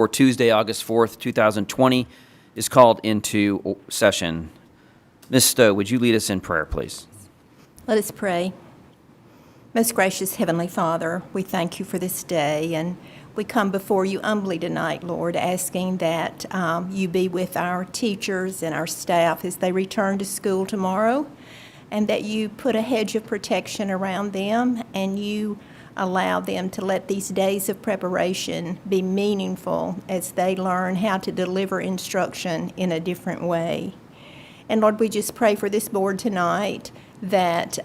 for Tuesday, August 4th, 2020, is called into session. Ms. Stowe, would you lead us in prayer, please? Let us pray. Most gracious Heavenly Father, we thank you for this day, and we come before you humbly tonight, Lord, asking that you be with our teachers and our staff as they return to school tomorrow, and that you put a hedge of protection around them, and you allow them to let these days of preparation be meaningful as they learn how to deliver instruction in a different way. And Lord, we just pray for this board tonight that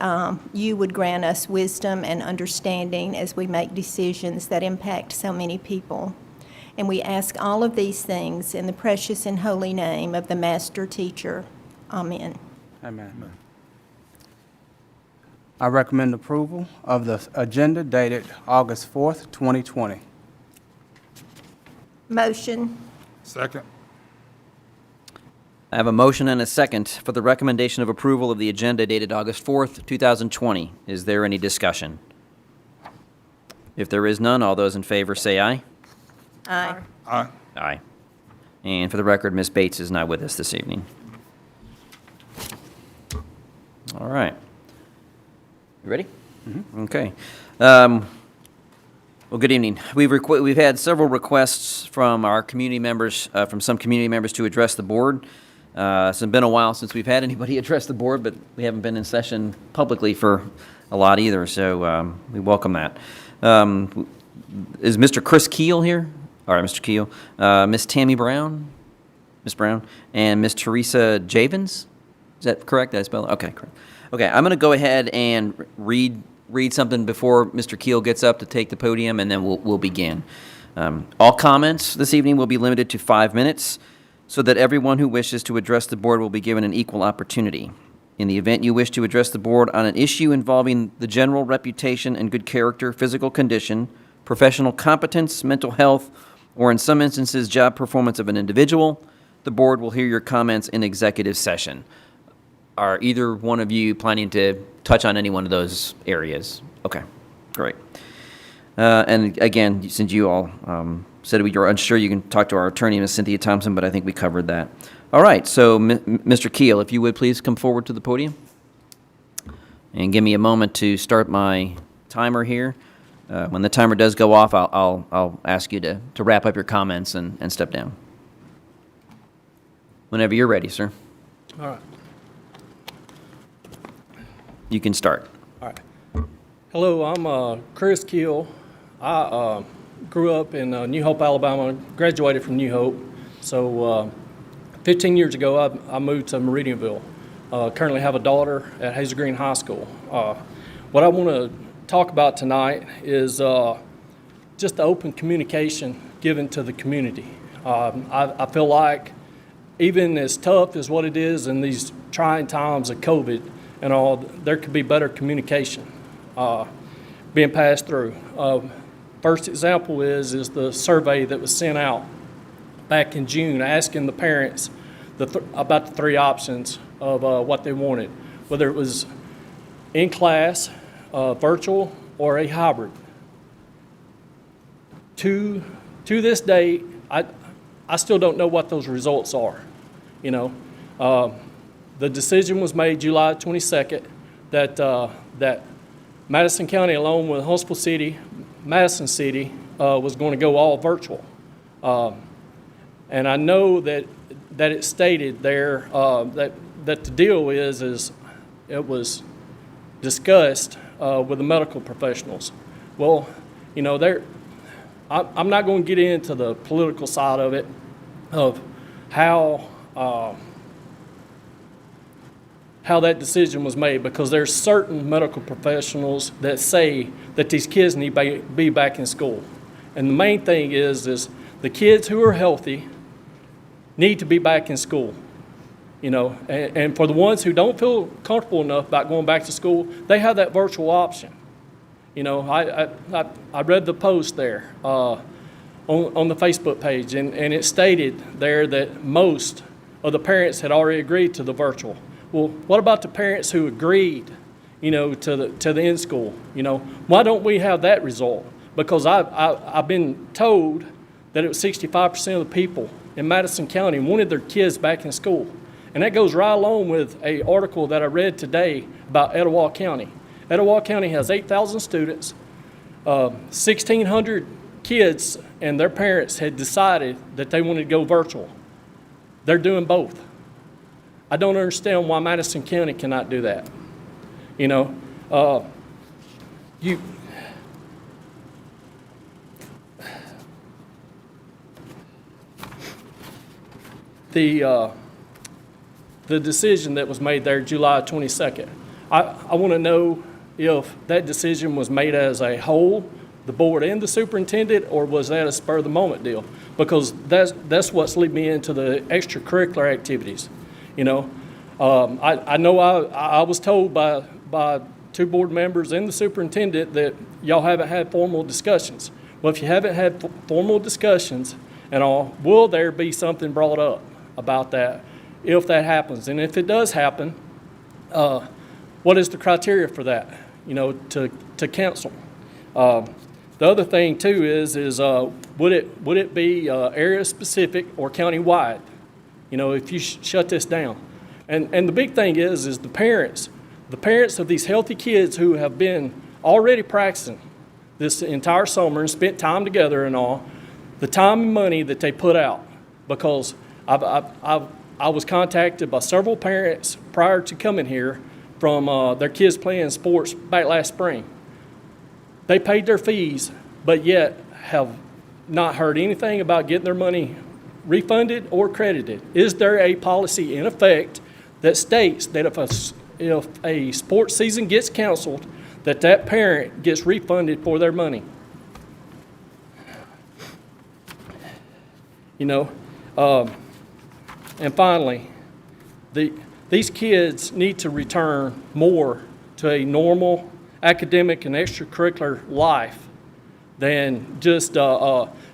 you would grant us wisdom and understanding as we make decisions that impact so many people. And we ask all of these things in the precious and holy name of the Master Teacher. Amen. Amen. I recommend approval of the agenda dated August 4th, 2020. Motion. Second. I have a motion and a second for the recommendation of approval of the agenda dated August 4th, 2020. Is there any discussion? If there is none, all those in favor say aye. Aye. Aye. Aye. And for the record, Ms. Bates is not with us this evening. All right. You ready? Mm-hmm. Okay. Well, good evening. We've had several requests from our community members, from some community members to address the board. It's been a while since we've had anybody address the board, but we haven't been in session publicly for a lot either, so we welcome that. Is Mr. Chris Keel here? All right, Mr. Keel. Miss Tammy Brown? Miss Brown? And Miss Teresa Jenkins? Is that correct? Did I spell it? Okay, correct. Okay, I'm going to go ahead and read something before Mr. Keel gets up to take the podium, and then we'll begin. All comments this evening will be limited to 5 minutes, so that everyone who wishes to address the board will be given an equal opportunity. In the event you wish to address the board on an issue involving the general reputation and good character, physical condition, professional competence, mental health, or in some instances, job performance of an individual, the board will hear your comments in executive session. Are either one of you planning to touch on any one of those areas? Okay, great. And again, since you all said you're unsure, you can talk to our attorney, Ms. Cynthia Thompson, but I think we covered that. All right, so Mr. Keel, if you would please come forward to the podium and give me a moment to start my timer here. When the timer does go off, I'll ask you to wrap up your comments and step down. Whenever you're ready, sir. All right. You can start. All right. Hello, I'm Chris Keel. I grew up in New Hope, Alabama, graduated from New Hope. So 15 years ago, I moved to Meridianville. Currently have a daughter at Hazel Green High School. What I want to talk about tonight is just the open communication given to the community. I feel like even as tough as what it is in these trying times of COVID and all, there could be better communication being passed through. First example is the survey that was sent out back in June asking the parents about the three options of what they wanted, whether it was in class, virtual, or a hybrid. To this day, I still don't know what those results are. You know, the decision was made July 22nd that Madison County, along with Huntsville City, Madison City, was going to go all virtual. And I know that it stated there that the deal is it was discussed with the medical professionals. Well, you know, I'm not going to get into the political side of it, of how that decision was made, because there's certain medical professionals that say that these kids need to be back in school. And the main thing is the kids who are healthy need to be back in school. You know, and for the ones who don't feel comfortable enough about going back to school, they have that virtual option. You know, I read the post there on the Facebook page, and it stated there that most of the parents had already agreed to the virtual. Well, what about the parents who agreed, you know, to the in-school? You know, why don't we have that result? Because I've been told that it was 65% of the people in Madison County wanted their kids back in school. And that goes right along with an article that I read today about Etowah County. Etowah County has 8,000 students, 1,600 kids and their parents had decided that they wanted to go virtual. They're doing both. I don't understand why Madison County cannot do that. You know, the decision that was made there July 22nd, I want to know if that decision was made as a whole, the board and the superintendent, or was that a spur of the moment deal? Because that's what's leading me into the extracurricular activities. You know, I know I was told by two board members and the superintendent that y'all haven't had formal discussions. Well, if you haven't had formal discussions and all, will there be something brought up about that if that happens? And if it does happen, what is the criteria for that, you know, to cancel? The other thing too is would it be area specific or county-wide, you know, if you shut this down? And the big thing is the parents of these healthy kids who have been already practicing this entire summer and spent time together and all, the time and money that they put out, because I was contacted by several parents prior to coming here from their kids playing sports back last spring. They paid their fees, but yet have not heard anything about getting their money refunded or credited. Is there a policy in effect that states that if a sports season gets canceled, that parent gets refunded for their money? You know, and finally, these kids need to return more to a normal academic and extracurricular life than just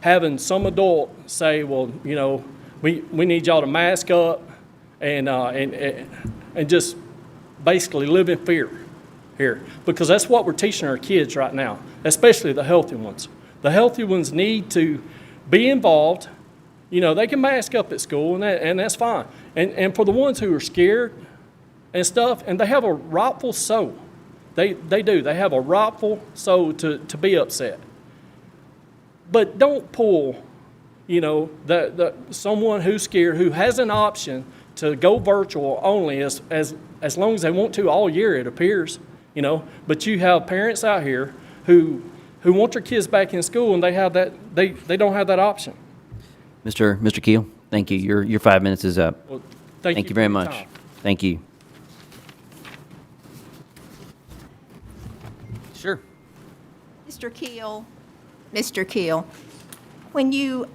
having some adult say, well, you know, we need y'all to mask up and just basically live in fear here, because that's what we're teaching our kids right now, especially the healthy ones. The healthy ones need to be involved. You know, they can mask up at school, and that's fine. And for the ones who are scared and stuff, and they have a rightful soul, they do. They have a rightful soul to be upset. But don't pull, you know, someone who's scared, who has an option to go virtual only as long as they want to all year, it appears, you know. But you have parents out here who want their kids back in school, and they don't have that option. Mr. Keel, thank you. Your 5 minutes is up. Well, Thank you very much. time. Thank you. Sure. Mr. Keel, when you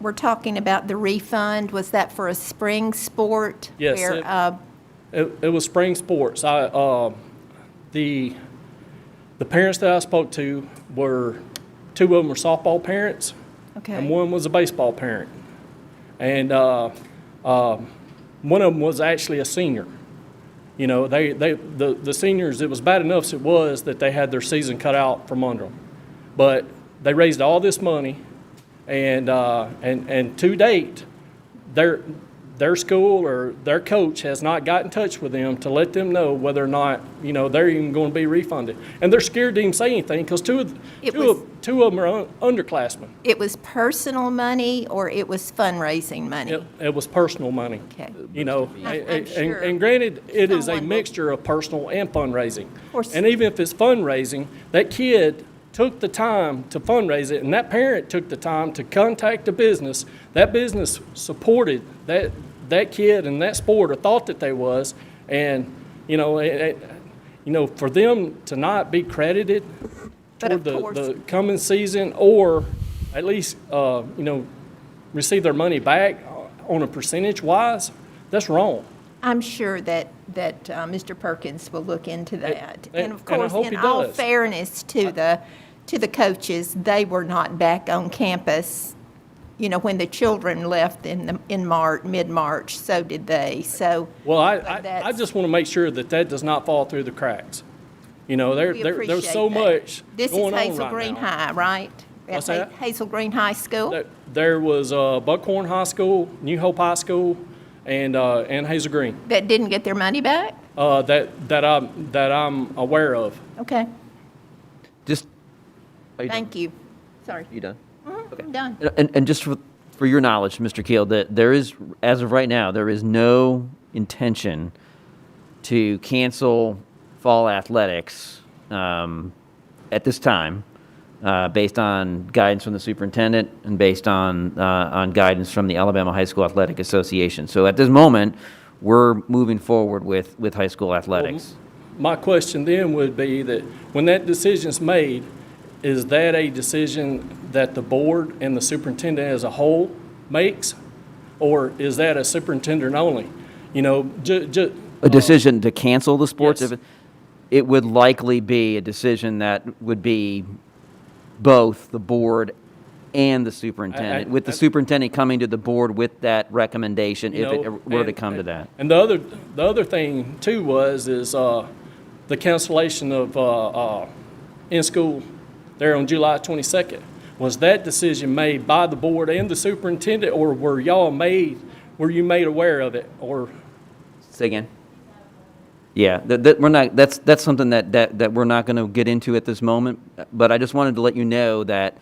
were talking about the refund, was that for a spring sport? Yes, it was spring sports. The parents that I spoke to were, two of them were softball parents, Okay. and one was a baseball parent. And one of them was actually a senior. You know, the seniors, it was bad enough as it was that they had their season cut out from under them. But they raised all this money, and to date, their school or their coach has not got in touch with them to let them know whether or not, you know, they're even going to be refunded. And they're scared to even say anything, because two of them are underclassmen. It was personal money or it was fundraising money? It was personal money. Okay. You know, I'm sure and granted, it is a someone will- mixture of personal and fundraising. course. And even if it's fundraising, that kid took the time to fundraise it, and that parent took the time to contact the business. That business supported that kid and that sport, or thought that they was, and you know, for them to not be credited But toward of course- the coming season, or at least you know, receive their money back on a percentage wise, that's wrong. I'm sure that Mr. Perkins will look into that. And of and I course, hope in he all does. fairness to the coaches, they were not back on campus, you know, when the children left in mid-March, so did they. So Well, but I that's- just want to make sure that does not fall through the cracks. You know, we there's appreciate so that. much This going is on Hazel right Green now. High, right? What's that? Hazel Green High School? There was Buckhorn High School, New Hope High School, and Hazel Green. That didn't get their money back? That I'm aware of. Okay, Just, are you done? thank you. Sorry. You done? I'm done. And just for your knowledge, Mr. Keel, that there is, as of right now, there is no intention to cancel fall athletics at this time, based on guidance from the superintendent and based on guidance from the Alabama High School Athletic Association. So at this moment, we're moving forward with high school athletics. My question then would be that when that decision's made, is that a decision that the board and the superintendent as a whole makes? Or is that a superintendent only? You know, A decision to cancel the sports? Yes. If it would likely be a decision that would be both the board and the superintendent, with the superintendent coming to the board with that recommendation if it were to come to that. And the other thing too is the cancellation of in school there on July 22nd. Was that decision made by the board and the superintendent, or were you made aware of it? Or Say again? Yeah, we're not, that's something that we're not going to get into at this moment, but I just wanted to let you know that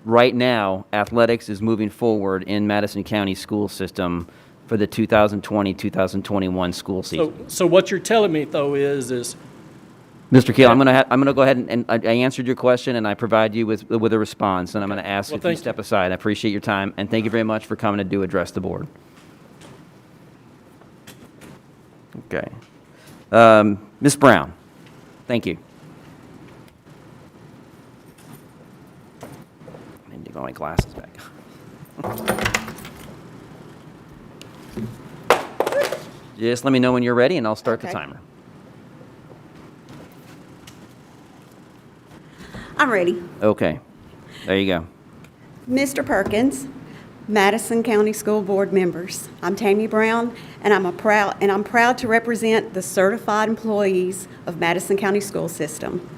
right now, athletics is moving forward in Madison County school system for the 2020-2021 school season. so what you're telling me though is Mr. Keel, I'm going to go ahead and I answered your question and I provide you with a response, and I'm going to ask Well, if you thank step aside. I appreciate your time, and thank you very much for coming to address the board. Okay. Ms. Brown, thank you. I need to get my glasses back. Just let me know when you're ready and I'll start the Okay. timer. I'm ready. Okay, there you go. Mr. Perkins, Madison County School Board members, I'm Tammy Brown, and I'm proud to represent the certified employees of Madison County School System.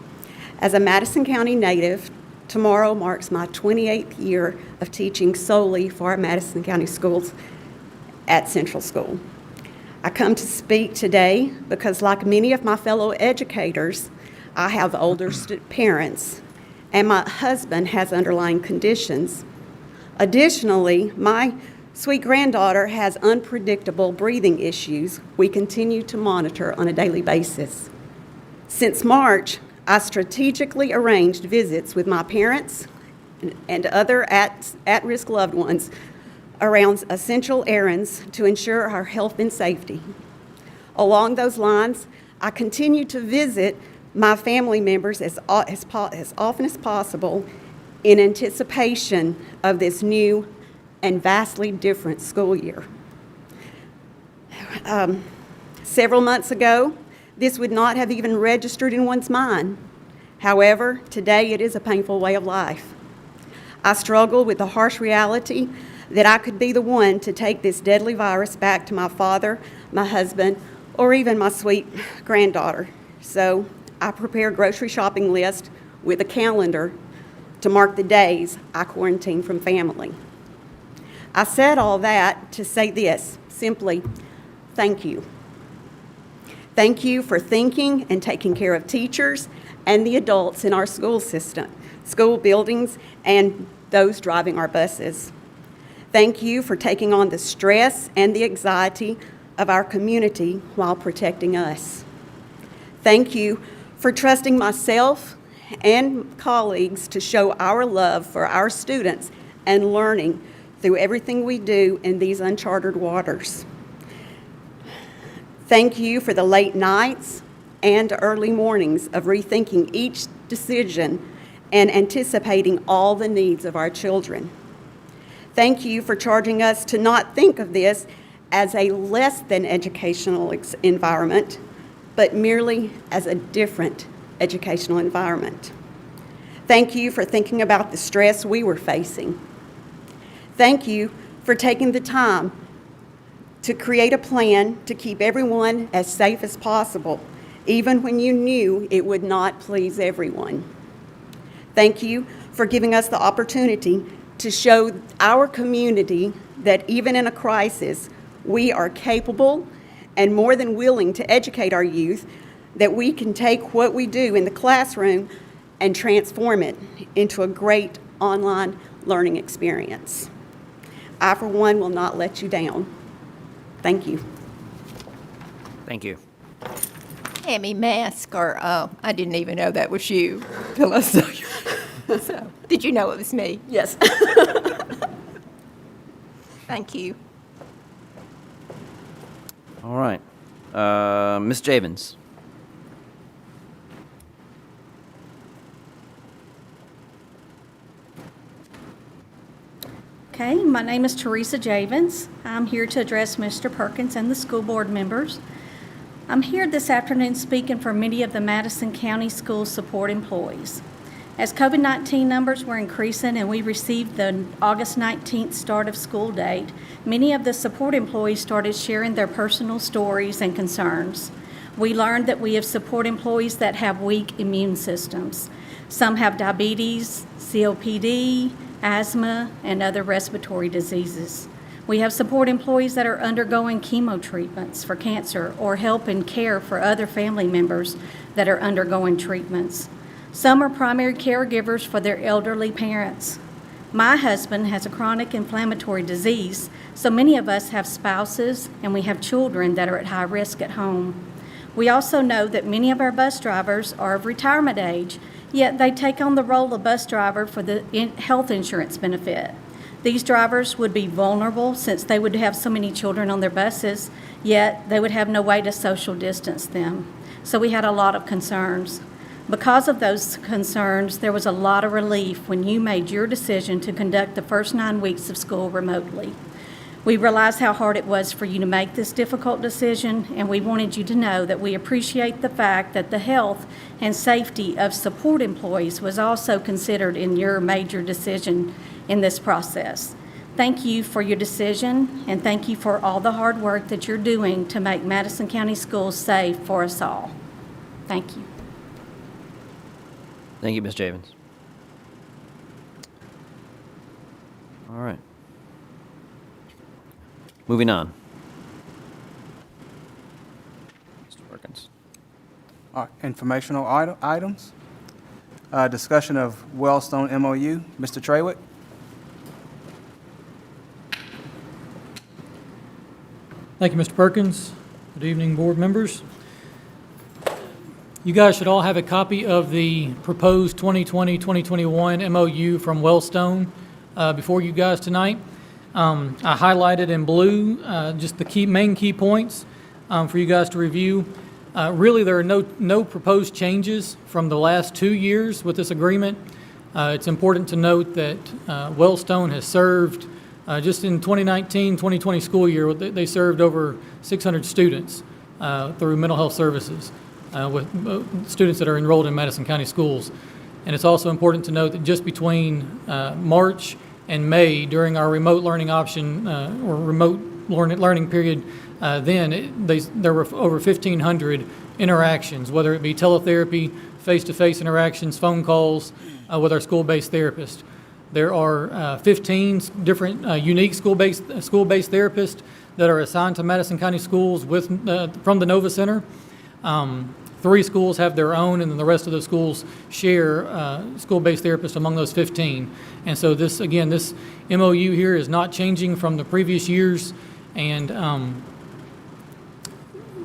As a Madison County native, tomorrow marks my 28th year of teaching solely for our Madison County schools at Central School. I come to speak today because, like many of my fellow educators, I have older parents, and my husband has underlying conditions. Additionally, my sweet granddaughter has unpredictable breathing issues we continue to monitor on a daily basis. Since March, I strategically arranged visits with my parents and other at-risk loved ones around essential errands to ensure our health and safety. Along those lines, I continue to visit my family members as often as possible in anticipation of this new and vastly different school year. Several months ago, this would not have even registered in one's mind. However, today it is a painful way of life. I struggle with the harsh reality that I could be the one to take this deadly virus back to my father, my husband, or even my sweet granddaughter. So I prepare a grocery shopping list with a calendar to mark the days I quarantine from family. I said all that to say this, simply, thank you. Thank you for thinking and taking care of teachers and the adults in our school system, school buildings, and those driving our buses. Thank you for taking on the stress and the anxiety of our community while protecting us. Thank you for trusting myself and colleagues to show our love for our students and learning through everything we do in these uncharted waters. Thank you for the late nights and early mornings of rethinking each decision and anticipating all the needs of our children. Thank you for charging us to not think of this as a less than educational environment, but merely as a different educational environment. Thank you for thinking about the stress we were facing. Thank you for taking the time to create a plan to keep everyone as safe as possible, even when you knew it would not please everyone. Thank you for giving us the opportunity to show our community that even in a crisis, we are capable and more than willing to educate our youth, that we can take what we do in the classroom and transform it into a great online learning experience. I, for one, will not let you down. Thank you. Thank you. Tammy, mask, or, I didn't even know that was you till I saw you. So, did you know it was me? Yes. Thank you. All right. Ms. Javins. Okay, my name is Teresa Jenkins. I'm here to address Mr. Perkins and the school board members. I'm here this afternoon speaking for many of the Madison County School Support employees. As COVID-19 numbers were increasing and we received the August 19th start of school date, many of the support employees started sharing their personal stories and concerns. We learned that we have support employees that have weak immune systems. Some have diabetes, COPD, asthma, and other respiratory diseases. We have support employees that are undergoing chemo treatments for cancer or help and care for other family members that are undergoing treatments. Some are primary caregivers for their elderly parents. My husband has a chronic inflammatory disease, so many of us have spouses and we have children that are at high risk at home. We also know that many of our bus drivers are of retirement age, yet they take on the role of bus driver for the health insurance benefit. These drivers would be vulnerable since they would have so many children on their buses, yet they would have no way to social distance them. So we had a lot of concerns. Because of those concerns, there was a lot of relief when you made your decision to conduct the first 9 weeks of school remotely. We realized how hard it was for you to make this difficult decision, and we wanted you to know that we appreciate the fact that the health and safety of support employees was also considered in your major decision in this process. Thank you for your decision, and thank you for all the hard work that you're doing to make Madison County schools safe for us all. Thank you. Thank you, Ms. Javins. All right. Moving on. Mr. Perkins. Informational items. Discussion of Wellstone MOU. Mr. Trawick. Thank you, Mr. Perkins. Good evening, board members. You guys should all have a copy of the proposed 2020-2021 MOU from Wellstone before you guys tonight. I highlighted in blue just the main key points for you guys to review. Really, there are no proposed changes from the last 2 years with this agreement. It's important to note that Wellstone has served, just in 2019-2020 school year, they served over 600 students through mental health services with students that are enrolled in Madison County schools. And it's also important to note that just between March and May, during our remote learning option or remote learning period, there were over 1,500 interactions, whether it be teletherapy, face-to-face interactions, phone calls with our school-based therapist. There are 15 different unique school-based therapists that are assigned to Madison County schools from the Nova Center. 3 schools have their own, and then the rest of the schools share school-based therapists among those 15. And so this MOU here is not changing from the previous years, and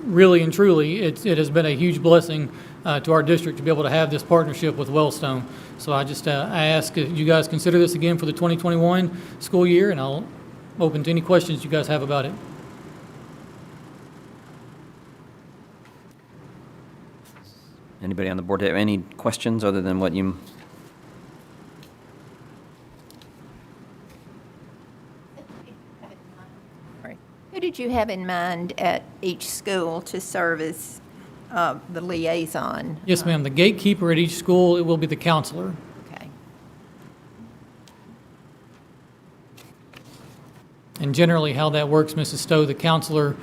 really and truly, it has been a huge blessing to our district to be able to have this partnership with Wellstone. So I ask that you guys consider this again for the 2021 school year, and I'll open to any questions you guys have about it. Anybody on the board have any questions other than what you? Who did you have in mind at each school to serve as the liaison? Yes, ma'am. The gatekeeper at each school, it will be the counselor. Okay. And generally how that works, Mrs. Stowe, the counselor,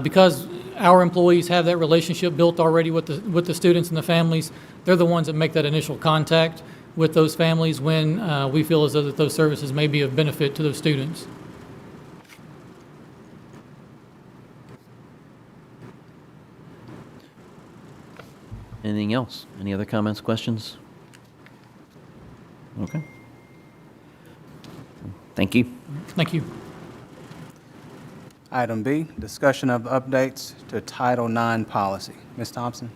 because our employees have that relationship built already with the students and the families, they're the ones that make that initial contact with those families when we feel as though that those services may be of benefit to those students. Anything else? Any other comments, questions? Okay. Thank you. Thank you. Item B, discussion of updates to Title IX policy. Ms. Thompson?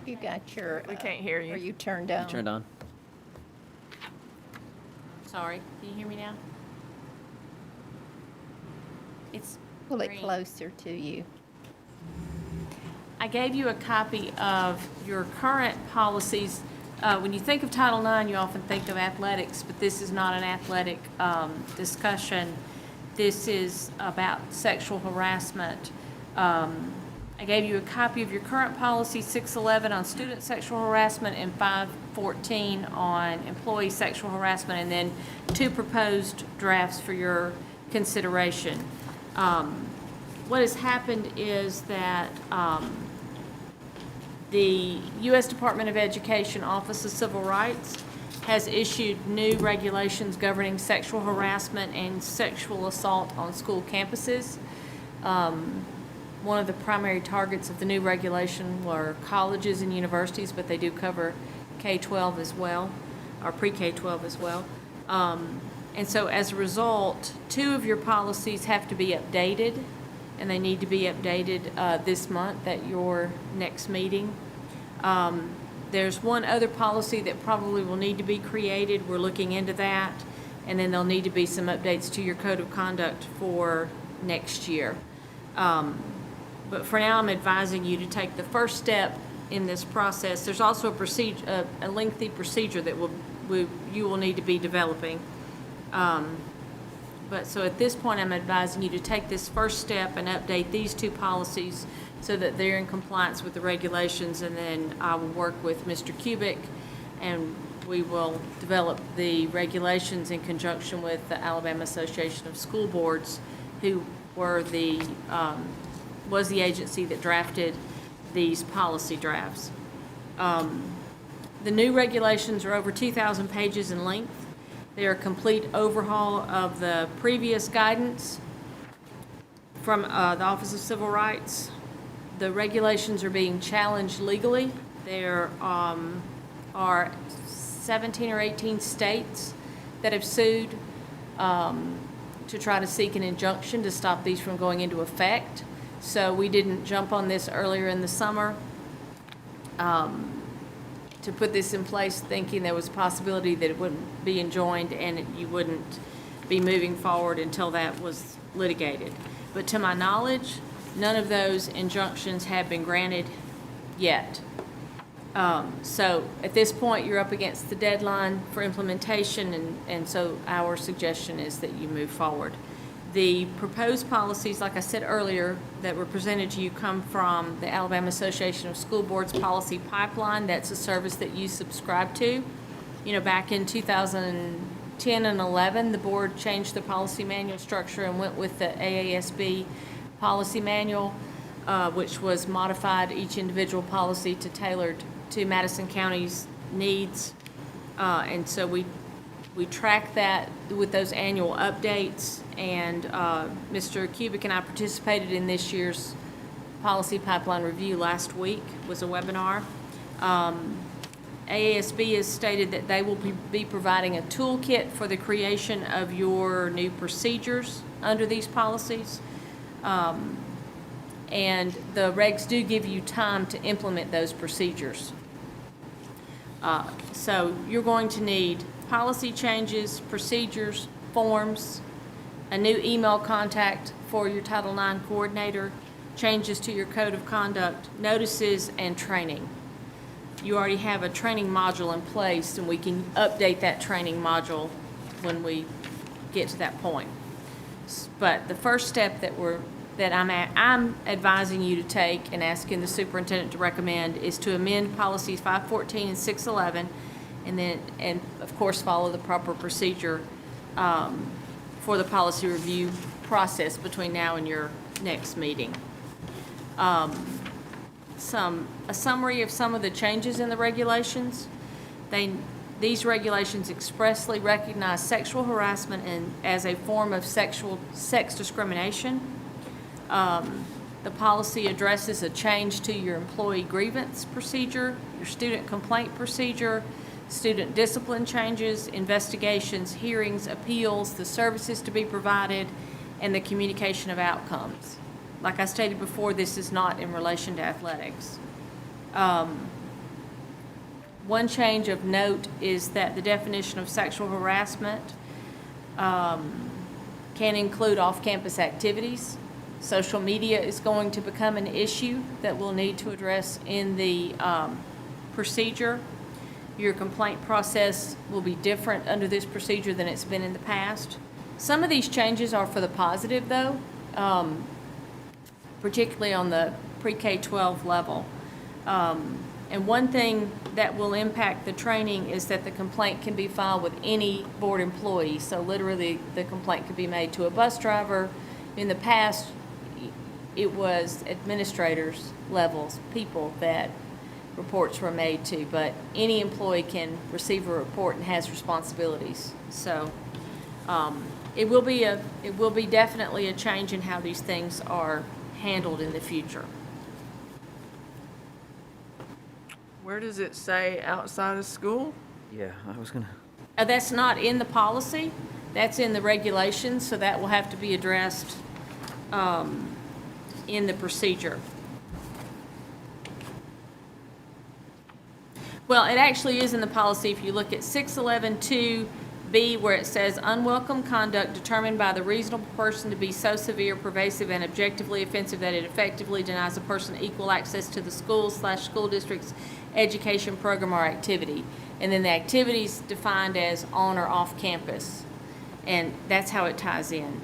You got your... We can't hear you. Are you turned on? Turned on. Sorry, can you hear me now? It's Pull it green. closer to you. I gave you a copy of your current policies. When you think of Title IX, you often think of athletics, but this is not an athletic discussion. This is about sexual harassment. I gave you a copy of your current policy, 611 on student sexual harassment and 514 on employee sexual harassment, and then 2 proposed drafts for your consideration. What has happened is that the U.S. Department of Education Office of Civil Rights has issued new regulations governing sexual harassment and sexual assault on school campuses. One of the primary targets of the new regulation were colleges and universities, but they do cover K-12 as well, or pre-K-12 as well. And so as a result, 2 of your policies have to be updated, and they need to be updated this month at your next meeting. There's one other policy that probably will need to be created. We're looking into that. And then there'll need to be some updates to your code of conduct for next year. But for now, I'm advising you to take the first step in this process. There's also a lengthy procedure that you will need to be developing. But so at this point, I'm advising you to take this first step and update these 2 policies so that they're in compliance with the regulations, and then I will work with Mr. Kubik, and we will develop the regulations in conjunction with the Alabama Association of School Boards, who were was the agency that drafted these policy drafts. The new regulations are over 2,000 pages in length. They are a complete overhaul of the previous guidance from the Office of Civil Rights. The regulations are being challenged legally. There are 17 or 18 states that have sued to try to seek an injunction to stop these from going into effect. So we didn't jump on this earlier in the summer to put this in place thinking there was a possibility that it wouldn't be enjoined and you wouldn't be moving forward until that was litigated. But to my knowledge, none of those injunctions have been granted yet. So at this point, you're up against the deadline for implementation, and so our suggestion is that you move forward. The proposed policies, like I said earlier, that were presented to you come from the Alabama Association of School Boards Policy Pipeline. That's a service that you subscribe to. You know, back in 2010 and 11, the board changed the policy manual structure and went with the AASB policy manual, which was modified each individual policy to tailored to Madison County's needs. And so we track that with those annual updates, and Mr. Kubik and I participated in this year's policy pipeline review last week. It was a webinar. AASB has stated that they will be providing a toolkit for the creation of your new procedures under these policies. And the regs do give you time to implement those procedures. So you're going to need policy changes, procedures, forms, a new email contact for your Title IX coordinator, changes to your code of conduct, notices, and training. You already have a training module in place, and we can update that training module when we get to that point. But the first step that I'm advising you to take and asking the superintendent to recommend is to amend policies 514 and 611, and of course follow the proper procedure for the policy review process between now and your next meeting. a summary of some of the changes in the regulations. These regulations expressly recognize sexual harassment as a form of sex discrimination. The policy addresses a change to your employee grievance procedure, your student complaint procedure, student discipline changes, investigations, hearings, appeals, the services to be provided, and the communication of outcomes. Like I stated before, this is not in relation to athletics. One change of note is that the definition of sexual harassment can include off-campus activities. Social media is going to become an issue that we'll need to address in the procedure. Your complaint process will be different under this procedure than it's been in the past. Some of these changes are for the positive, though, particularly on the pre-K-12 level. And one thing that will impact the training is that the complaint can be filed with any board employee. So literally, the complaint could be made to a bus driver. In the past, it was administrators levels, people that reports were made to, but any employee can receive a report and has responsibilities. So it will be definitely a change in how these things are handled in the future. Where does it say outside of school? Yeah, I was gonna. That's not in the policy, that's in the regulations, so that will have to be addressed in the procedure. Well, it actually is in the policy if you look at 611-2B, where it says unwelcome conduct determined by the reasonable person to be so severe, pervasive, and objectively offensive that it effectively denies a person equal access to the school/school district's education program or activity. And then the activity is defined as on or off campus. And that's how it ties in.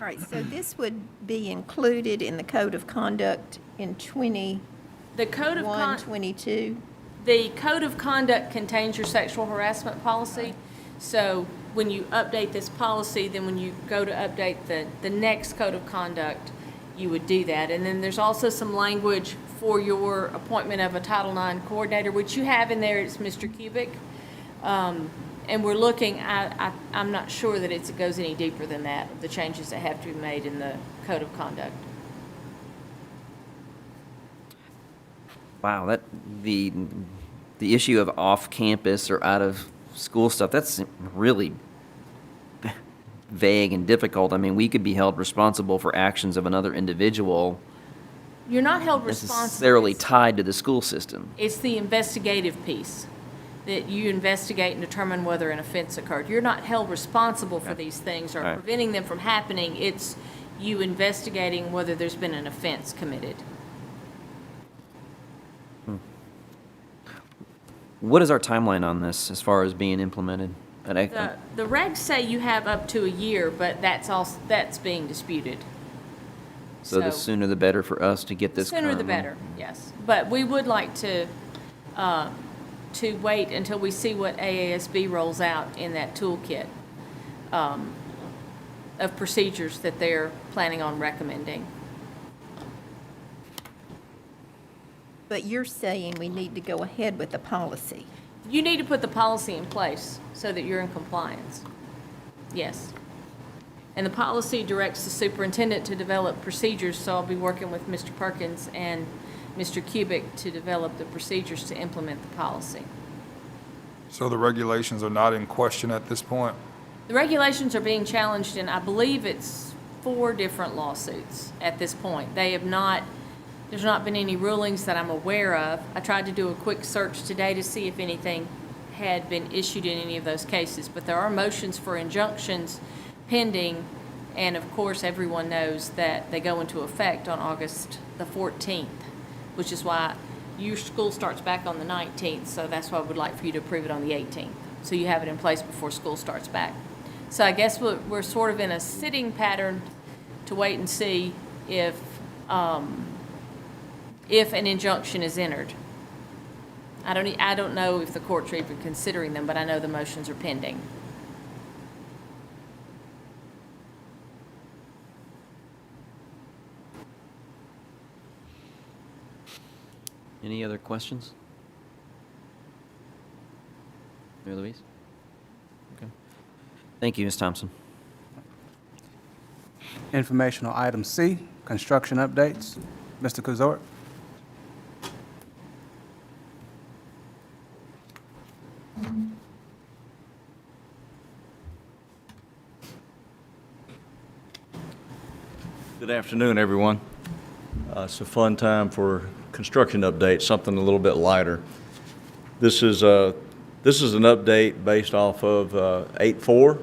All right, so this would be included in the code of conduct in 21, The code of 22? The code of conduct contains your sexual harassment policy. So when you update this policy, then when you go to update the next code of conduct, you would do that. And then there's also some language for your appointment of a Title IX coordinator, which you have in there. It's Mr. Kubik. And we're looking, I'm not sure that it goes any deeper than that, the changes that have to be made in the code of conduct. Wow, that the issue of off-campus or out-of-school stuff, that's really vague and difficult. I mean, we could be held responsible for actions of another individual You're not held responsible. necessarily tied to the school system. It's the investigative piece, that you investigate and determine whether an offense occurred. You're not held responsible for these things or Right. preventing them from happening. It's you investigating whether there's been an offense committed. What is our timeline on this as far as being implemented? The regs say you have up to a year, but that's being disputed. So the sooner the better for us to get this. Sooner the currently. better, yes. But we would like to wait until we see what AASB rolls out in that toolkit of procedures that they're planning on recommending. But you're saying we need to go ahead with the policy. You need to put the policy in place so that you're in compliance. Yes. And the policy directs the superintendent to develop procedures, so I'll be working with Mr. Perkins and Mr. Kubik to develop the procedures to implement the policy. So the regulations are not in question at this point? The regulations are being challenged in, I believe it's 4 different lawsuits at this point. There's not been any rulings that I'm aware of. I tried to do a quick search today to see if anything had been issued in any of those cases, but there are motions for injunctions pending, and of course, everyone knows that they go into effect on August the 14th, which is why your school starts back on the 19th, so that's why I would like for you to approve it on the 18th, so you have it in place before school starts back. So I guess we're sort of in a sitting pattern to wait and see if an injunction is entered. I don't know if the courts are even considering them, but I know the motions are pending. Any other questions? Mary Louise? Okay. Thank you, Ms. Thompson. Informational item C, construction updates. Mr. Kuzort. Good afternoon, everyone. It's a fun time for construction updates, something a little bit lighter. This is an update based off of 8-4,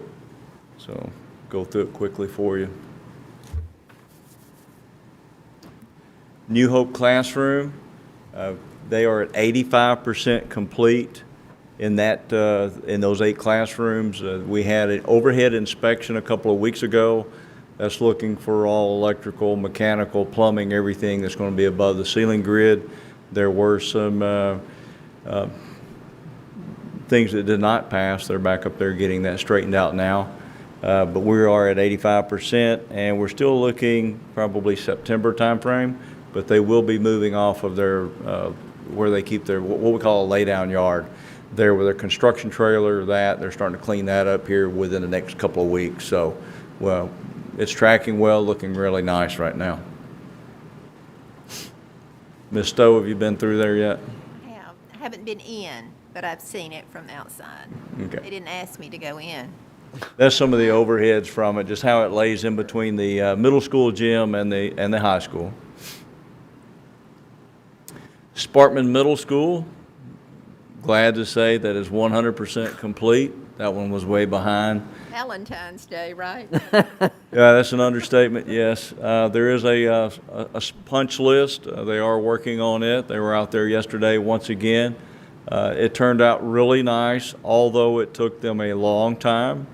so go through it quickly for you. New Hope Classroom, they are at 85% complete in those 8 classrooms. We had an overhead inspection a couple of weeks ago. That's looking for all electrical, mechanical, plumbing, everything that's going to be above the ceiling grid. There were some things that did not pass. They're back up there getting that straightened out now. But we are at 85%, and we're still looking probably September timeframe, but they will be moving off of their, where they keep their, what we call a lay-down yard. There with their construction trailer, they're starting to clean that up here within the next couple of weeks. So, well, it's tracking well, looking really nice right now. Ms. Stowe, have you been through there yet? I haven't been in, but I've seen it from outside. Okay. They didn't ask me to go in. That's some of the overheads from it, just how it lays in between the middle school gym and the high school. Sparkman Middle School, glad to say that is 100% complete. That one was way behind. Valentine's Day, right? Yeah, that's an understatement, yes. There is a punch list. They are working on it. They were out there yesterday once again. It turned out really nice, although it took them a long time.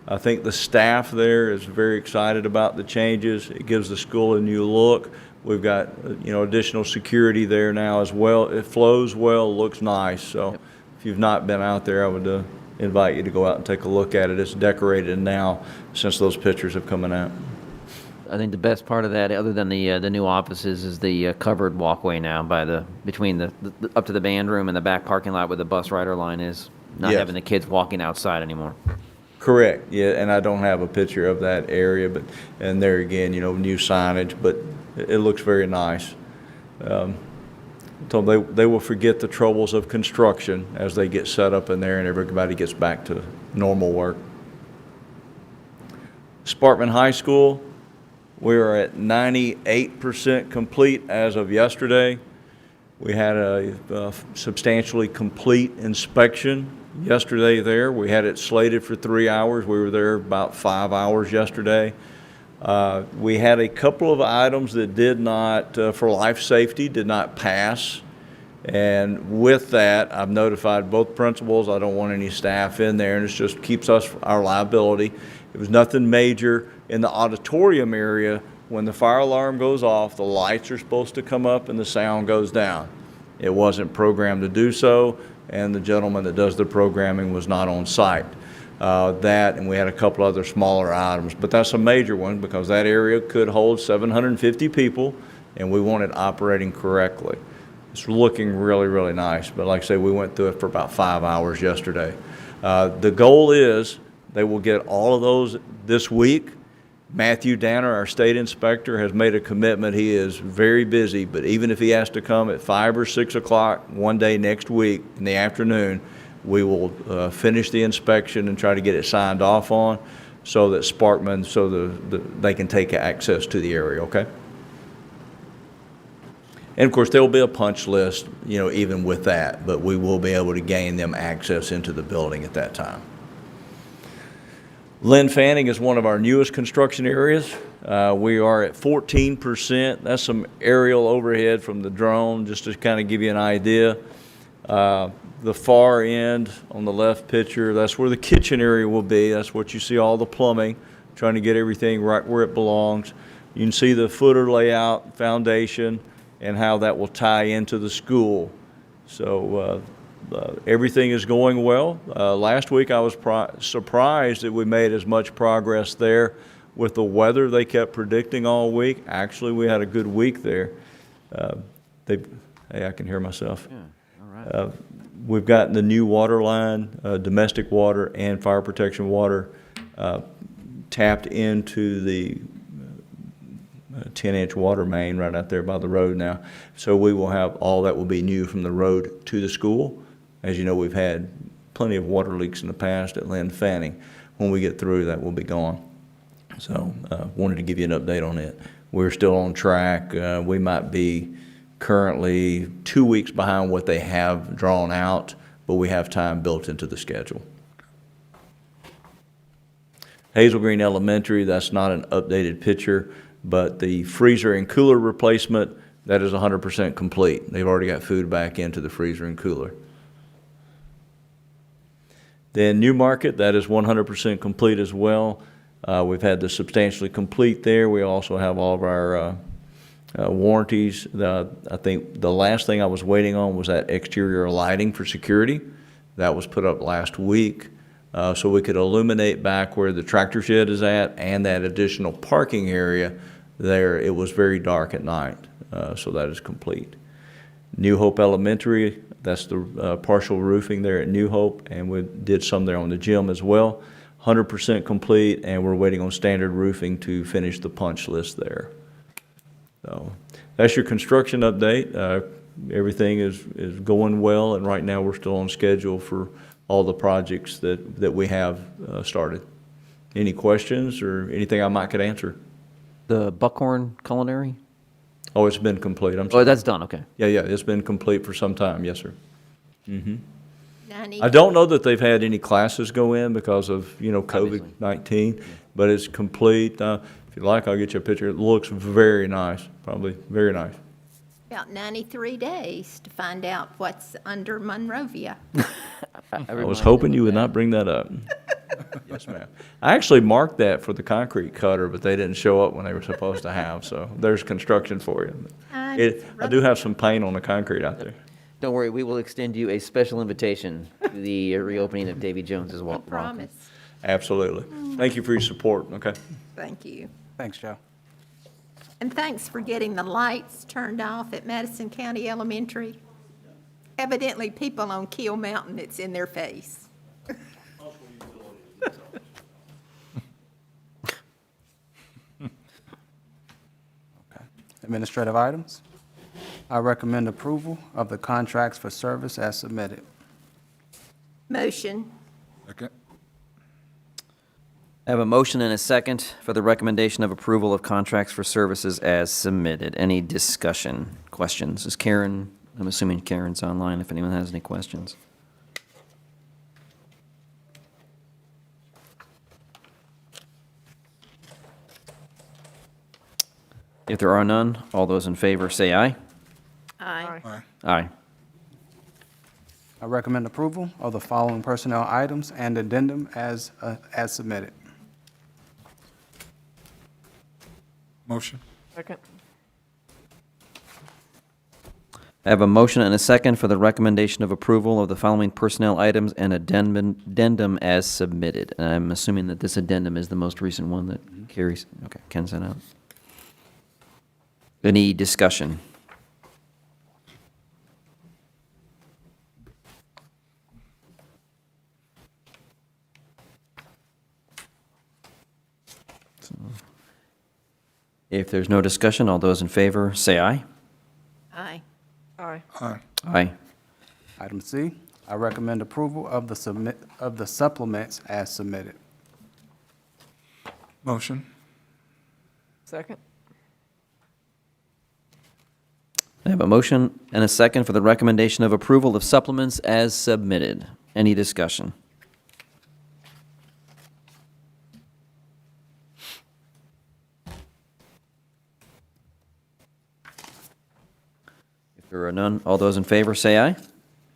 I think the staff there is very excited about the changes. It gives the school a new look. We've got, additional security there now as well. It flows well, looks nice. So if you've not been out there, I would invite you to go out and take a look at it. It's decorated now since those pictures have come out. I think the best part of that, other than the new offices, is the covered walkway now between the up to the band room and the back parking lot where the bus rider line is. Not Yes. having the kids walking outside anymore. Correct, yeah, and I don't have a picture of that area, and there again, new signage, but it looks very nice. So they will forget the troubles of construction as they get set up in there and everybody gets back to normal work. Sparkman High School, we are at 98% complete as of yesterday. We had a substantially complete inspection yesterday there. We had it slated for 3 hours. We were there about 5 hours yesterday. We had a couple of items that did not, for life safety, did not pass. And with that, I've notified both principals. I don't want any staff in there, and it just keeps us our liability. It was nothing major. In the auditorium area, when the fire alarm goes off, the lights are supposed to come up and the sound goes down. It wasn't programmed to do so, and the gentleman that does the programming was not on site. And we had a couple other smaller items, but that's a major one because that area could hold 750 people, and we want it operating correctly. It's looking really, really nice, but like I say, we went through it for about 5 hours yesterday. The goal is they will get all of those this week. Matthew Danner, our state inspector, has made a commitment. He is very busy, but even if he has to come at 5 or 6 o'clock one day next week in the afternoon, we will finish the inspection and try to get it signed off on so that Sparkman, they can take access to the area, okay? And of course, there will be a punch list, even with that, but we will be able to gain them access into the building at that time. Lynn Fanning is one of our newest construction areas. We are at 14%. That's some aerial overhead from the drone, just to kind of give you an idea. The far end on the left picture, that's where the kitchen area will be. That's what you see all the plumbing, trying to get everything right where it belongs. You can see the footer layout, foundation, and how that will tie into the school. So everything is going well. Last week I was surprised that we made as much progress there with the weather they kept predicting all week. Actually, we had a good week there. Hey, I can hear myself. Yeah, all right. We've gotten the new water line, domestic water and fire protection water, tapped into the 10-inch water main right out there by the road now. So we will have, all that will be new from the road to the school. As you know, we've had plenty of water leaks in the past at Lynn Fanning. When we get through, that will be gone. So wanted to give you an update on it. We're still on track. We might be currently 2 weeks behind what they have drawn out, but we have time built into the schedule. Hazel Green Elementary, that's not an updated picture, but the freezer and cooler replacement, that is 100% complete. They've already got food back into the freezer and cooler. Then New Market, that is 100% complete as well. We've had the substantially complete there. We also have all of our warranties. I think the last thing I was waiting on was that exterior lighting for security. That was put up last week. So we could illuminate back where the tractor shed is at and that additional parking area there. It was very dark at night, so that is complete. New Hope Elementary, that's the partial roofing there at New Hope, and we did some there on the gym as well. 100% complete, and we're waiting on standard roofing to finish the punch list there. So that's your construction update. Everything is going well, and right now we're still on schedule for all the projects that we have started. Any questions or anything I might could answer? The Buckhorn Culinary? Oh, it's been complete. I'm Oh, sorry. that's done, okay. Yeah, it's been complete for some time. Yes, sir. Nanny, I don't know that they've had any classes go in because of, Obviously. COVID-19, but it's complete. If you'd like, I'll get you a picture. It looks very nice, probably very nice. about 93 days to find out what's under Monrovia. I was hoping you would not bring that up. Yes, ma'am. I actually marked that for the concrete cutter, but they didn't show up when they were supposed to have, so there's construction for you. I do have some paint on the concrete out there. Don't worry, we will extend you a special invitation to the reopening of Davy Jones's Walk. Promise. Absolutely. Thank you for your support, okay? Thank you. Thanks, Joe. And thanks for getting the lights turned off at Madison County Elementary. Evidently, people on Keel Mountain, it's in their face. Administrative items. I recommend approval of the contracts for service as submitted. Motion. Second. I have a motion and a second for the recommendation of approval of contracts for services as submitted. Any discussion, questions? Is Karen, I'm assuming Karen's online if anyone has any questions. If there are none, all those in favor say aye. Aye. Aye. Aye. I recommend approval of the following personnel items and addendum as submitted. Motion. Second. I have a motion and a second for the recommendation of approval of the following personnel items and addendum as submitted. And I'm assuming that this addendum is the most recent one that carries, okay, Ken sent out. Any discussion? If there's no discussion, all those in favor say aye. Aye. Aye. Aye. Aye. Item C, I recommend approval of the supplements as submitted. Motion. Second. I have a motion and a second for the recommendation of approval of supplements as submitted. Any discussion? If there are none, all those in favor say aye.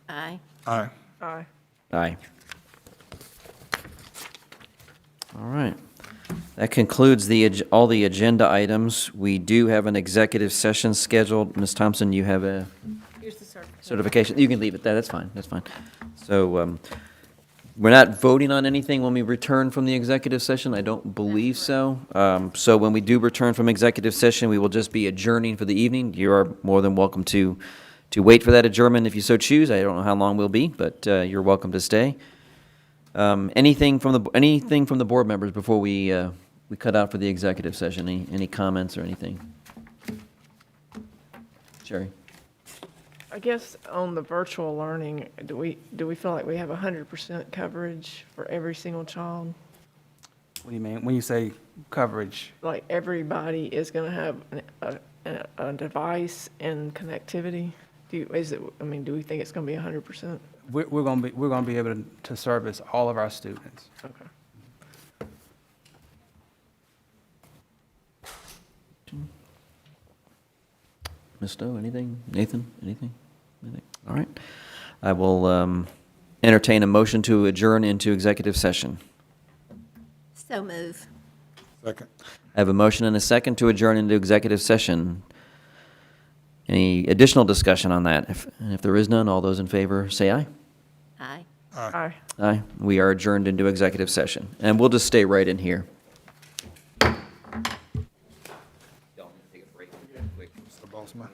Aye. Aye. Aye. Aye. All right. That concludes all the agenda items. We do have an executive session scheduled. Ms. Thompson, you have a Here's the certificate. certification. You can leave it there. That's fine. That's fine. So we're not voting on anything when we return from the executive session. I don't believe so. So when we do return from executive session, we will just be adjourning for the evening. You are more than welcome to wait for that adjournment if you so choose. I don't know how long we'll be, but you're welcome to stay. Anything from the board members before we cut out for the executive session? Any comments or anything? Sherry? I guess on the virtual learning, do we feel like we have 100% coverage for every single child? What do you mean? When you say coverage, Like everybody is going to have a device and connectivity? Do we think it's going to be 100%? we're gonna be able to service all of our students. Okay. Ms. Stowe, anything? Nathan, anything? All right. I will entertain a motion to adjourn into executive session. So move. Second. I have a motion and a second to adjourn into executive session. Any additional discussion on that? If there is none, all those in favor say aye. Aye. Aye. Aye. We are adjourned into executive session. And we'll just stay right in here. Mr. Bossman.